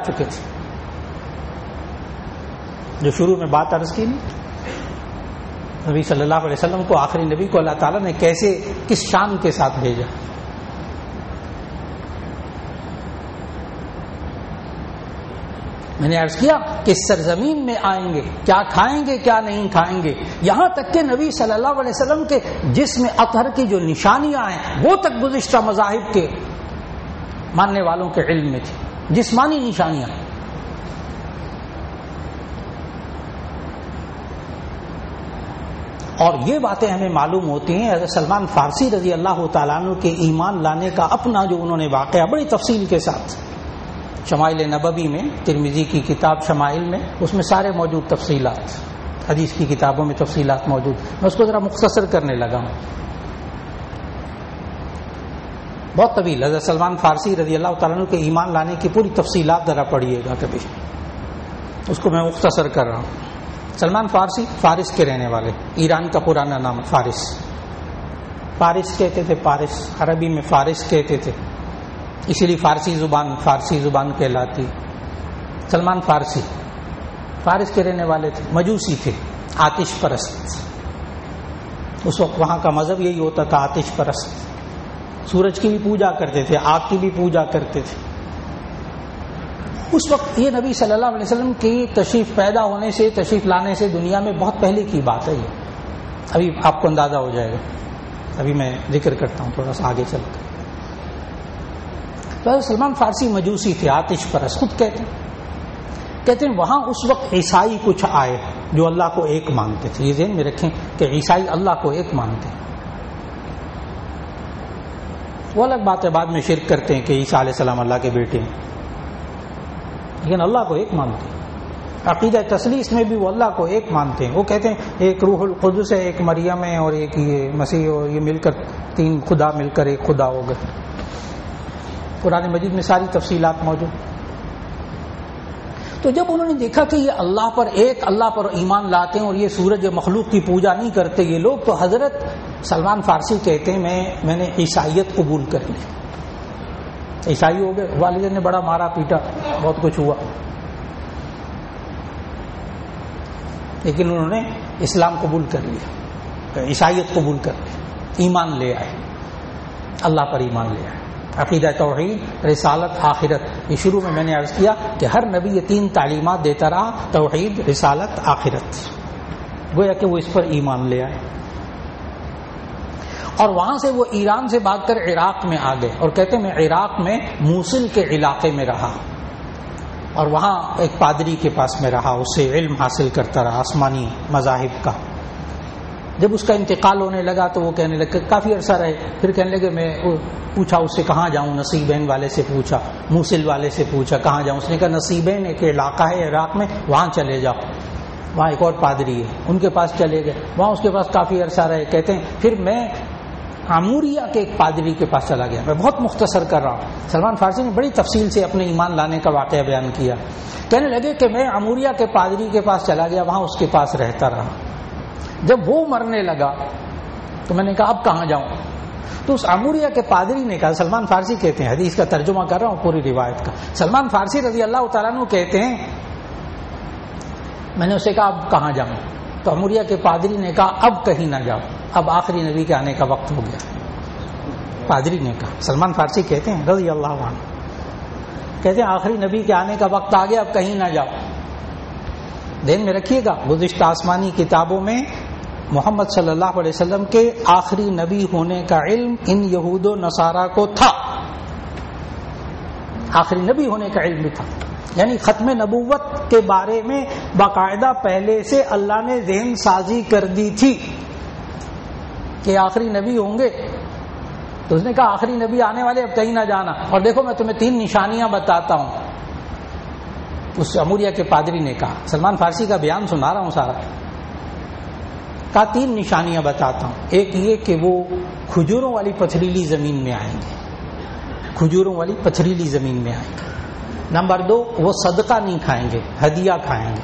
چکے تھے، جو شروع میں بات عرض کی نہیں، نبی صلی اللہ علیہ وسلم کو، آخری نبی کو اللہ تعالیٰ نے کیسے کس شان کے ساتھ بھیجا۔ میں نے عرض کیا کہ سرزمین میں آئیں گے، کیا کھائیں گے کیا نہیں کھائیں گے، یہاں تک کہ نبی صلی اللہ علیہ وسلم کے جسم اطہر کی جو نشانیاں ہیں وہ تک گزشتہ مذاہب کے ماننے والوں کے علم میں تھی، جسمانی نشانیاں۔ اور یہ باتیں ہمیں معلوم ہوتی ہیں حضرت سلمان فارسی رضی اللہ تعالیٰ عنہ کے ایمان لانے کا اپنا جو انہوں نے واقعہ بڑی تفصیل کے ساتھ شمائل نبوی میں، ترمذی کی کتاب شمائل میں، اس میں سارے موجود تفصیلات، حدیث کی کتابوں میں تفصیلات موجود، میں اس کو ذرا مختصر کرنے لگا ہوں، بہت طویل۔ حضرت سلمان فارسی رضی اللہ تعالیٰ عنہ کے ایمان لانے کی پوری تفصیلات ذرا پڑھیے گا کبھی، اس کو میں مختصر کر رہا ہوں۔ سلمان فارسی فارس کے رہنے والے، ایران کا پرانا نام فارس، فارس کہتے تھے، فارس عربی میں فارس کہتے تھے، اسی لیے فارسی زبان کہلاتی۔ سلمان فارسی فارس کے رہنے والے تھے، مجوسی تھے، آتش پرست، اس وقت وہاں کا مذہب یہی ہوتا تھا، آتش پرست، سورج کی بھی پوجا کرتے تھے، آگ کی بھی پوجا کرتے تھے۔ اس وقت یہ نبی صلی اللہ علیہ وسلم کی تشریف پیدا ہونے سے، تشریف لانے سے دنیا میں بہت پہلے کی بات ہے، یہ ابھی آپ کو اندازہ ہو جائے گا، ابھی میں ذکر کرتا ہوں تھوڑا سا آگے چل کر۔ تو سلمان فارسی مجوسی تھے، آتش پرست، خود کہتے ہیں وہاں اس وقت عیسائی کچھ آئے جو اللہ کو ایک مانتے تھے، یہ ذہن میں رکھیں کہ عیسائی اللہ کو ایک مانتے ہیں، وہ الگ بات ہے بعد میں شرک کرتے ہیں کہ عیسیٰ علیہ السلام اللہ کے بیٹے ہیں، لیکن اللہ کو ایک مانتے ہیں، عقیدہ تثلیث میں بھی وہ اللہ کو ایک مانتے ہیں، وہ کہتے ہیں ایک روح القدس ہے، ایک مریم ہے اور ایک یہ مسیح، اور یہ مل کر تین خدا مل کر ایک خدا ہو گئے۔ قرآن مجید میں ساری تفصیلات موجود۔ تو جب انہوں نے دیکھا کہ یہ اللہ پر ایمان لاتے ہیں اور یہ سورج مخلوق کی پوجا نہیں کرتے یہ لوگ، تو حضرت سلمان فارسی کہتے ہیں میں نے عیسائیت قبول کر لی، عیسائی ہو گئے، والد نے بڑا مارا پیٹا، بہت کچھ ہوا، لیکن انہوں نے اسلام قبول کر لیا، عیسائیت قبول کر لی، ایمان لے آئے، اللہ پر ایمان لے آئے، عقیدہ توحید، رسالت، آخرت۔ یہ شروع میں نے عرض کیا کہ ہر نبی یہ تین تعلیمات دیتا رہا، توحید، رسالت، آخرت، گویا کہ وہ اس پر ایمان لے آئے۔ اور وہاں سے وہ ایران سے بھاگ کر عراق میں آ گئے، اور کہتے ہیں میں عراق میں موصل کے علاقے میں رہا، اور وہاں ایک پادری کے پاس میں رہا، اس سے علم حاصل کرتا رہا آسمانی مذاہب کا۔ جب اس کا انتقال ہونے لگا تو وہ کہنے لگے، کافی عرصہ رہے، پھر کہنے لگے میں پوچھا اس سے کہاں جاؤں، نصیبین والے سے پوچھا، موصل والے سے پوچھا کہاں جاؤں، اس نے کہا نصیبین ایک علاقہ ہے عراق میں، وہاں چلے جاؤ، وہاں ایک اور پادری ہے، ان کے پاس چلے گئے، وہاں اس کے پاس کافی عرصہ رہے۔ کہتے ہیں پھر میں عموریہ کے ایک پادری کے پاس چلا گیا، میں بہت مختصر کر رہا ہوں، سلمان فارسی نے بڑی تفصیل سے اپنے ایمان لانے کا واقعہ بیان کیا۔ کہنے لگے کہ میں عموریہ کے پادری کے پاس چلا گیا، وہاں اس کے پاس رہتا رہا، جب وہ مرنے لگا تو میں نے کہا اب کہاں جاؤں، تو اس عموریہ کے پادری نے کہا، سلمان فارسی کہتے ہیں، حدیث کا ترجمہ کر رہا ہوں پوری روایت کا، سلمان فارسی رضی اللہ تعالیٰ عنہ کہتے ہیں میں نے اسے کہا اب کہاں جاؤں، تو عموریہ کے پادری نے کہا اب کہیں نہ جاؤ، اب آخری نبی کے آنے کا وقت ہو گیا۔ پادری نے کہا، سلمان فارسی کہتے ہیں رضی اللہ عنہ، کہتے ہیں آخری نبی کے آنے کا وقت آ گیا، اب کہیں نہ جاؤ۔ دھیان میں رکھیے گا گزشتہ آسمانی کتابوں میں محمد صلی اللہ علیہ وسلم کے آخری نبی ہونے کا علم ان یہود و نصارہ کو تھا، آخری نبی ہونے کا علم بھی تھا، یعنی ختم نبوت کے بارے میں باقاعدہ پہلے سے اللہ نے ذہن سازی کر دی تھی کہ آخری نبی ہوں گے، تو اس نے کہا آخری نبی آنے والے، اب کہیں نہ جانا، اور دیکھو میں تمہیں تین نشانیاں بتاتا ہوں۔ اس عموریہ کے پادری نے کہا، سلمان فارسی کا بیان سنا رہا ہوں سارا، کہا تین نشانیاں بتاتا ہوں، ایک یہ کہ وہ کھجوروں والی پتھریلی زمین میں آئیں گے، کھجوروں والی پتھریلی زمین میں آئیں گے۔ نمبر دو، وہ صدقہ نہیں کھائیں گے، ہدیہ کھائیں گے۔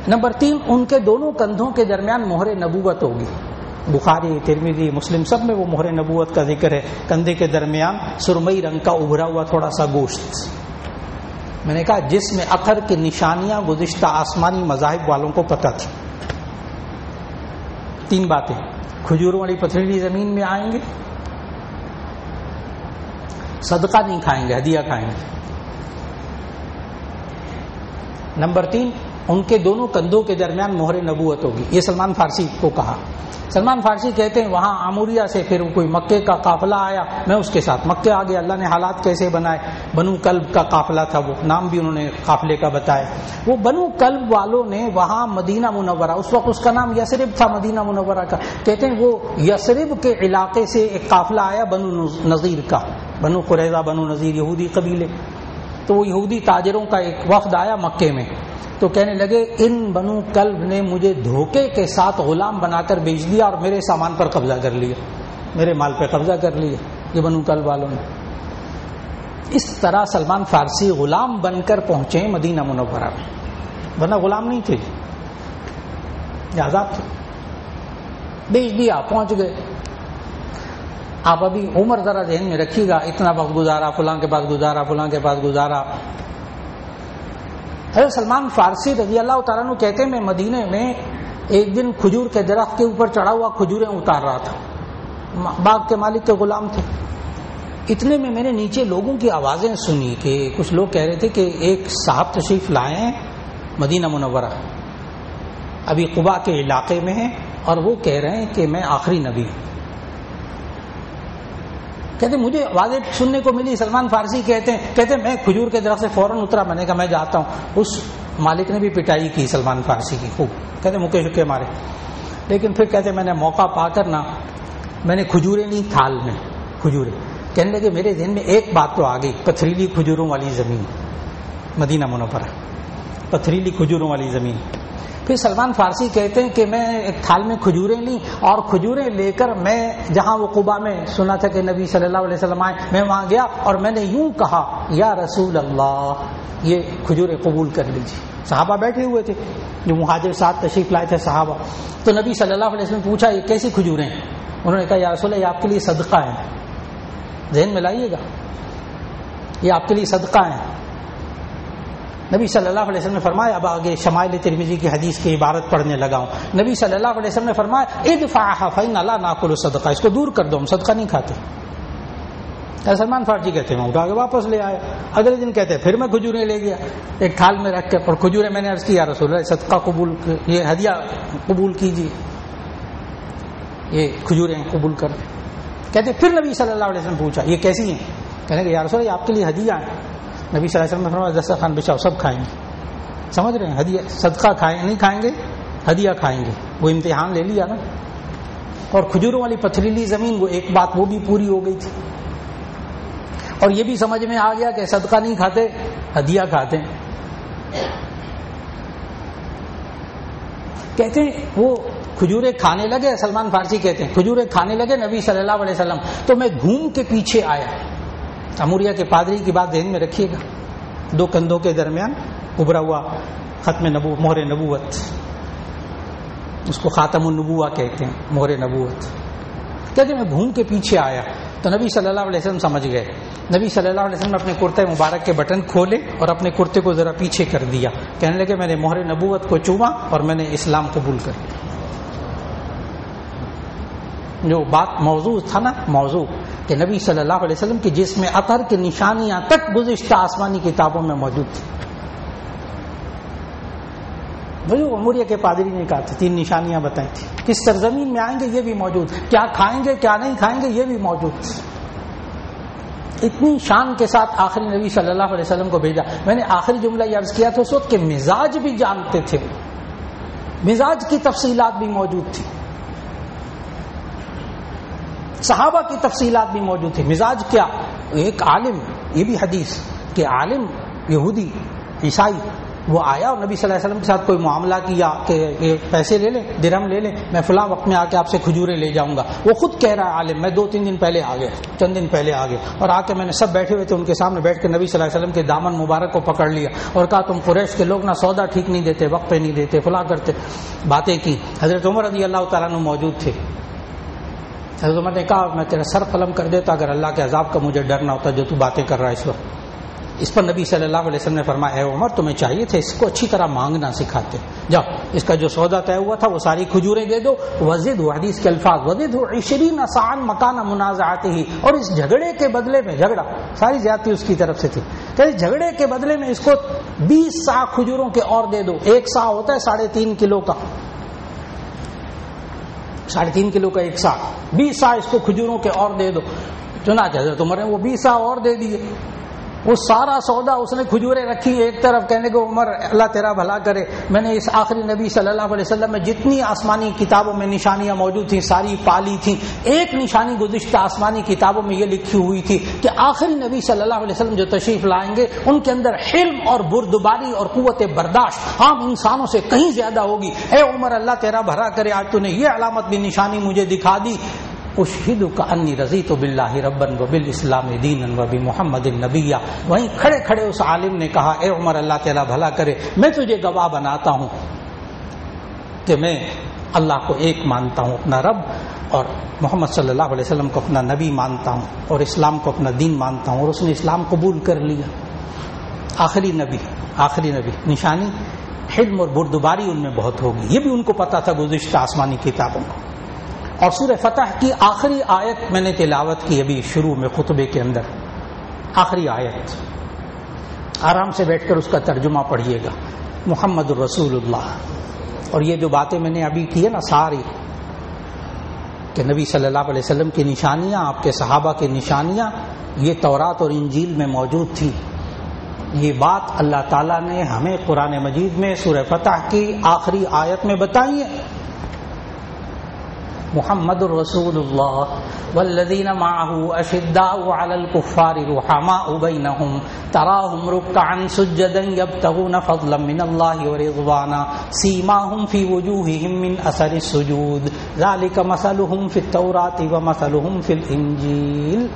نمبر تین، ان کے دونوں کندھوں کے درمیان مہر نبوت ہوگی، بخاری، ترمذی، مسلم سب میں وہ مہر نبوت کا ذکر ہے، کندھے کے درمیان سرمئی رنگ کا ابھرا ہوا تھوڑا سا گوشت، میں نے کہا جس میں اثر کی نشانیاں گزشتہ آسمانی مذاہب والوں کو پتہ تھی. 3 باتیں: کھجوروں والی پتھریلی زمین میں آئیں گے، صدقہ نہیں کھائیں گے، ہدیہ کھائیں گے. نمبر 3، ان کے دونوں کندھوں کے درمیان مہر نبوت ہوگی. یہ سلمان فارسی کو کہا. سلمان فارسی کہتے ہیں وہاں عموریہ سے پھر کوئی مکے کا قافلہ آیا، میں اس کے ساتھ مکے آ گیا. اللہ نے حالات کیسے بنائے. بنو کلب کا قافلہ تھا، وہ نام بھی انہوں نے قافلے کا بتایا. وہ بنو کلب والوں نے وہاں مدینہ منورہ، اس وقت اس کا نام یثرب تھا مدینہ منورہ کا، کہتے ہیں وہ یثرب کے علاقے سے ایک قافلہ آیا بنو نذیر کا، بنو قریظہ بنو نذیر یہودی قبیلے. تو وہ یہودی تاجروں کا ایک وفد آیا مکے میں، تو کہنے لگے ان بنو کلب نے مجھے دھوکے کے ساتھ غلام بنا کر بیچ دیا اور میرے سامان پر قبضہ کر لیا، میرے مال پہ قبضہ کر لیا یہ بنو کلب والوں نے. اس طرح سلمان فارسی غلام بن کر پہنچے مدینہ منورہ میں، ورنہ غلام نہیں تھے، آزاد تھے. بیچ دیا، پہنچ گئے. آپ ابھی عمر ذرا ذہن میں رکھیے گا، اتنا وقت گزارا، فلاں کے پاس گزارا، فلاں کے پاس گزارا. حضرت سلمان فارسی رضی اللہ تعالیٰ عنہ کہتے ہیں میں مدینے میں ایک دن کھجور کے درخت کے اوپر چڑھا ہوا کھجوریں اتار رہا تھا، باغ کے مالک کے غلام تھے. اتنے میں نے نیچے لوگوں کی آوازیں سنی کہ کچھ لوگ کہہ رہے تھے کہ ایک صاحب تشریف لائے ہیں مدینہ منورہ، ابھی قباء کے علاقے میں ہیں، اور وہ کہہ رہے ہیں کہ میں آخری نبی ہوں. کہتے مجھے آوازیں سننے کو ملی. سلمان فارسی کہتے ہیں میں کھجور کے درخت سے فوراً اترا، میں نے کہا میں جاتا ہوں. اس مالک نے بھی پٹائی کی سلمان فارسی کی خوب، کہتے مکے شکے مارے. لیکن پھر کہتے میں نے موقع پا کر نا میں نے کھجوریں لی تھال میں، کھجوریں. کہنے لگے میرے ذہن میں ایک بات تو آ گئی، پتھریلی کھجوروں والی زمین مدینہ منورہ، پتھریلی کھجوروں والی زمین. پھر سلمان فارسی کہتے ہیں کہ میں ایک تھال میں کھجوریں لی اور کھجوریں لے کر میں جہاں وہ قباء میں سنا تھا کہ نبی صلی اللہ علیہ وسلم آئے، میں وہاں گیا اور میں نے یوں کہا یا رسول اللہ یہ کھجوریں قبول کر لیجیے. صحابہ بیٹھے ہوئے تھے جو مہاجر ساتھ تشریف لائے تھے صحابہ. تو نبی صلی اللہ علیہ وسلم نے پوچھا یہ کیسی کھجوریں ہیں؟ انہوں نے کہا یا رسول اللہ یہ آپ کے لیے صدقہ ہے. ذہن میں لائیے گا، یہ آپ کے لیے صدقہ ہے. نبی صلی اللہ علیہ وسلم نے فرمایا، اب آگے شمائل ترمذی کی حدیث کی عبارت پڑھنے لگا ہوں. نبی صلی اللہ علیہ وسلم نے فرمایا ادفعها فإنا لا ناكل صدقہ، اس کو دور کر دو، ہم صدقہ نہیں کھاتے. سلمان فارسی کہتے ہیں میں اٹھا کے واپس لے آیا. اگلے دن کہتے ہیں پھر میں کھجوریں لے گیا ایک تھال میں رکھ کے، اور کھجوریں میں نے عرض کیا رسول اللہ صدقہ قبول، یہ ہدیہ قبول کیجیے، یہ کھجوریں قبول کر. کہتے پھر نبی صلی اللہ علیہ وسلم پوچھا یہ کیسی ہیں؟ کہنے کہ یا رسول اللہ یہ آپ کے لیے ہدیہ ہیں. نبی صلی اللہ علیہ وسلم نے فرمایا دسترخوان بچھاؤ، سب کھائیں گے. سمجھ رہے ہیں؟ ہدیہ صدقہ کھائیں نہیں کھائیں گے، ہدیہ کھائیں گے. وہ امتحان لے لیا نا. اور کھجوروں والی پتھریلی زمین، وہ ایک بات وہ بھی پوری ہو گئی تھی. اور یہ بھی سمجھ میں آ گیا کہ صدقہ نہیں کھاتے، ہدیہ کھاتے ہیں. کہتے ہیں وہ کھجوریں کھانے لگے. سلمان فارسی کہتے ہیں کھجوریں کھانے لگے نبی صلی اللہ علیہ وسلم، تو میں گھوم کے پیچھے آیا. عموریہ کے پادری کی بات ذہن میں رکھیے گا، 2 کندھوں کے درمیان ابھرا ہوا ختم نبوت، مہر نبوت، اس کو خاتم النبوہ کہتے ہیں، مہر نبوت. کہتے میں گھوم کے پیچھے آیا تو نبی صلی اللہ علیہ وسلم سمجھ گئے. نبی صلی اللہ علیہ وسلم نے اپنے کرتے مبارک کے بٹن کھولے اور اپنے کرتے کو ذرا پیچھے کر دیا. کہنے لگے میں نے مہر نبوت کو چوما اور میں نے اسلام قبول کر لیا. جو بات موضوع تھا نا، موضوع کہ نبی صلی اللہ علیہ وسلم کی جسم میں اثر کی نشانیاں تک گزشتہ آسمانی کتابوں میں موجود تھی. وہی عموریہ کے پادری نے کہا تھا 3 نشانیاں بتائی تھی. کس سرزمین میں آئیں گے یہ بھی موجود، کیا کھائیں گے کیا نہیں کھائیں گے یہ بھی موجود. اتنی شان کے ساتھ آخری نبی صلی اللہ علیہ وسلم کو بھیجا. میں نے آخری جملہ یہ عرض کیا تھا اس وقت کہ مزاج بھی جانتے تھے، مزاج کی تفصیلات بھی موجود تھی، صحابہ کی تفصیلات بھی موجود تھی. مزاج کیا؟ ایک عالم، یہ بھی حدیث کہ عالم یہودی عیسائی وہ آیا اور نبی صلی اللہ علیہ وسلم کے ساتھ کوئی معاملہ کیا کہ پیسے لے لیں، درہم لے لیں، میں فلاں وقت میں آ کے آپ سے کھجوریں لے جاؤں گا. وہ خود کہہ رہا ہے عالم میں 2-3 دن پہلے آ گیا، چند دن پہلے آ گیا، اور آ کے میں نے سب بیٹھے ہوئے تھے ان کے سامنے بیٹھ کے نبی صلی اللہ علیہ وسلم کے دامن مبارک کو پکڑ لیا اور کہا تم قریش کے لوگ نہ سودا ٹھیک نہیں دیتے، وقت پہ نہیں دیتے، فلاں کرتے، باتیں کی. حضرت عمر رضی اللہ تعالیٰ عنہ موجود تھے. حضرت عمر نے کہا میں تیرا سر قلم کر دیتا اگر اللہ کے عذاب کا مجھے ڈر نہ ہوتا جو تو باتیں کر رہا ہے اس وقت. اس پر نبی صلی اللہ علیہ وسلم نے فرمایا اے عمر تمہیں چاہیے تھا اس کو اچھی طرح مانگنا سکھاتے، جاؤ اس کا جو سودا طے ہوا تھا وہ ساری کھجوریں دے دو، وزد حدیث کے الفاظ وزد 20 ساعا مکان منازعته، اور اس جھگڑے کے بدلے میں، جھگڑا ساری زیادتی اس کی طرف سے تھی، کہ اس جھگڑے کے بدلے میں اس کو 20 سا کھجوروں کے اور دے دو، ایک سا ہوتا ہے 3.5 کلو کا، 3.5 کلو کا ایک سا، 20 سا اس کو کھجوروں کے اور دے دو۔ چنانچہ حضرت عمر نے وہ 20 سا اور دے دیے، وہ سارا سودا اس نے کھجوریں رکھی ایک طرف، کہنے کو عمر اللہ تیرا بھلا کرے، میں نے اس آخری نبی صلی اللہ علیہ وسلم میں جتنی آسمانی کتابوں میں نشانیاں موجود تھیں ساری پالی تھیں، ایک نشانی گزشتہ آسمانی کتابوں میں یہ لکھی ہوئی تھی کہ آخری نبی صلی اللہ علیہ وسلم جو تشریف لائیں گے ان کے اندر حلم اور بردباری اور قوت برداشت عام انسانوں سے کہیں زیادہ ہوگی۔ اے عمر اللہ تیرا بھلا کرے، آج تو نے یہ علامت بھی نشانی مجھے دکھا دی، اشہدک انی رضیت باللہ ربا وبالاسلام دینا وبمحمد نبیا۔ وہیں کھڑے کھڑے اس عالم نے کہا اے عمر اللہ تعالیٰ بھلا کرے، میں تجھے گواہ بناتا ہوں کہ میں اللہ کو ایک مانتا ہوں اپنا رب، اور محمد صلی اللہ علیہ وسلم کو اپنا نبی مانتا ہوں، اور اسلام کو اپنا دین مانتا ہوں، اور اس نے اسلام قبول کر لیا۔ آخری نبی نشانی حلم اور بردباری ان میں بہت ہوگی، یہ بھی ان کو پتا تھا گزشتہ آسمانی کتابوں کو۔ اور سورہ فتح کی آخری آیت میں نے تلاوت کی ابھی شروع میں خطبے کے اندر، آخری آیت آرام سے بیٹھ کر اس کا ترجمہ پڑھیے گا، محمد الرسول اللہ۔ اور یہ جو باتیں میں نے ابھی کی ہے نا ساری، کہ نبی صلی اللہ علیہ وسلم کی نشانیاں، آپ کے صحابہ کی نشانیاں یہ تورات اور انجیل میں موجود تھی، یہ بات اللہ تعالیٰ نے ہمیں قرآن مجید میں سورہ فتح کی آخری آیت میں بتائی ہے۔ محمد الرسول اللہ والذین معه اشداء علی الکفار رحماء بینہم تراہم رکعا سجدا یبتغون فضلا من اللہ ورضوانا سیماہم فی وجوہہم من اثر السجود ذلک مثلہم فی التوراۃ ومثلہم فی الانجیل۔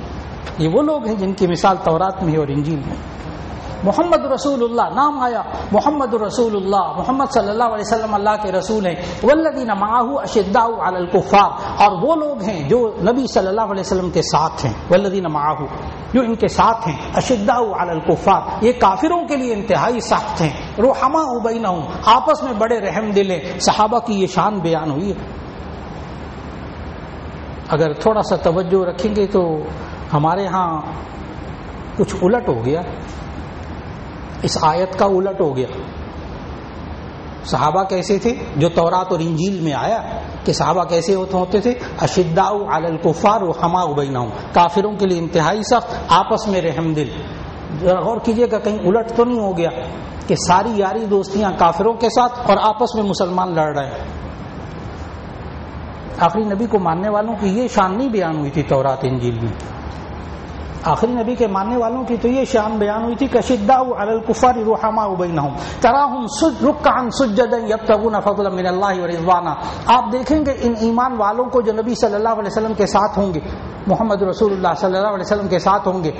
یہ وہ لوگ ہیں جن کی مثال تورات میں ہے اور انجیل میں۔ محمد رسول اللہ نام آیا، محمد رسول اللہ، محمد صلی اللہ علیہ وسلم اللہ کے رسول ہیں۔ والذین معہ اشداء علی الکفار، اور وہ لوگ ہیں جو نبی صلی اللہ علیہ وسلم کے ساتھ ہیں، والذین معہ جو ان کے ساتھ ہیں، اشداء علی الکفار یہ کافروں کے لیے انتہائی سخت ہیں، رحماء بینہم آپس میں بڑے رحم دل ہیں۔ صحابہ کی یہ شان بیان ہوئی ہے۔ اگر تھوڑا سا توجہ رکھیں گے تو ہمارے ہاں کچھ الٹ ہو گیا، اس آیت کا الٹ ہو گیا۔ صحابہ کیسے تھے جو تورات اور انجیل میں آیا کہ صحابہ کیسے ہوتے تھے، اشداء علی الکفار رحماء بینہم، کافروں کے لیے انتہائی سخت، آپس میں رحم دل۔ غور کیجئے گا کہیں الٹ تو نہیں ہو گیا کہ ساری یاری دوستیاں کافروں کے ساتھ اور آپس میں مسلمان لڑ رہے ہیں۔ آخری نبی کو ماننے والوں کی یہ شان نہیں بیان ہوئی تھی تورات انجیل میں، آخری نبی کے ماننے والوں کی تو یہ شان بیان ہوئی تھی کہ اشداء علی الکفار رحماء بینہم تراہم رکعا سجدا یبتغون فضلا من اللہ ورضوانا۔ آپ دیکھیں گے ان ایمان والوں کو جو نبی صلی اللہ علیہ وسلم کے ساتھ ہوں گے، محمد رسول اللہ صلی اللہ علیہ وسلم کے ساتھ ہوں گے،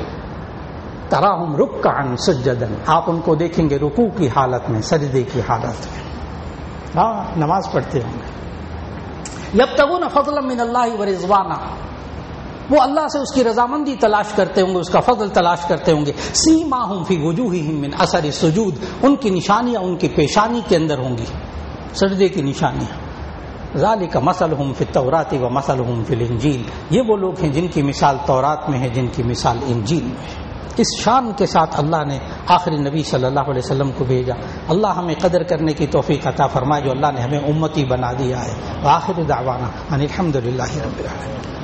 تراہم رکعا سجدا، آپ ان کو دیکھیں گے رکوع کی حالت میں، سجدے کی حالت میں، ہاں نماز پڑھتے ہوں گے، یبتغون فضلا من اللہ ورضوانا، وہ اللہ سے اس کی رضامندی تلاش کرتے ہوں گے، اس کا فضل تلاش کرتے ہوں گے۔ سیماہم فی وجوہہم من اثر السجود، ان کی نشانیاں ان کی پیشانی کے اندر ہوں گی، سجدے کی نشانیاں۔ ذالک مثلہم فی التوراۃ ومثلہم فی الانجیل، یہ وہ لوگ ہیں جن کی مثال تورات میں ہے، جن کی مثال انجیل میں ہے۔ اس شان کے ساتھ اللہ نے آخری نبی صلی اللہ علیہ وسلم کو بھیجا۔ اللہ ہمیں قدر کرنے کی توفیق عطا فرمائے جو اللہ نے ہمیں امتی بنا دیا ہے۔ وآخر دعوانا ان الحمد للہ رب العالمین۔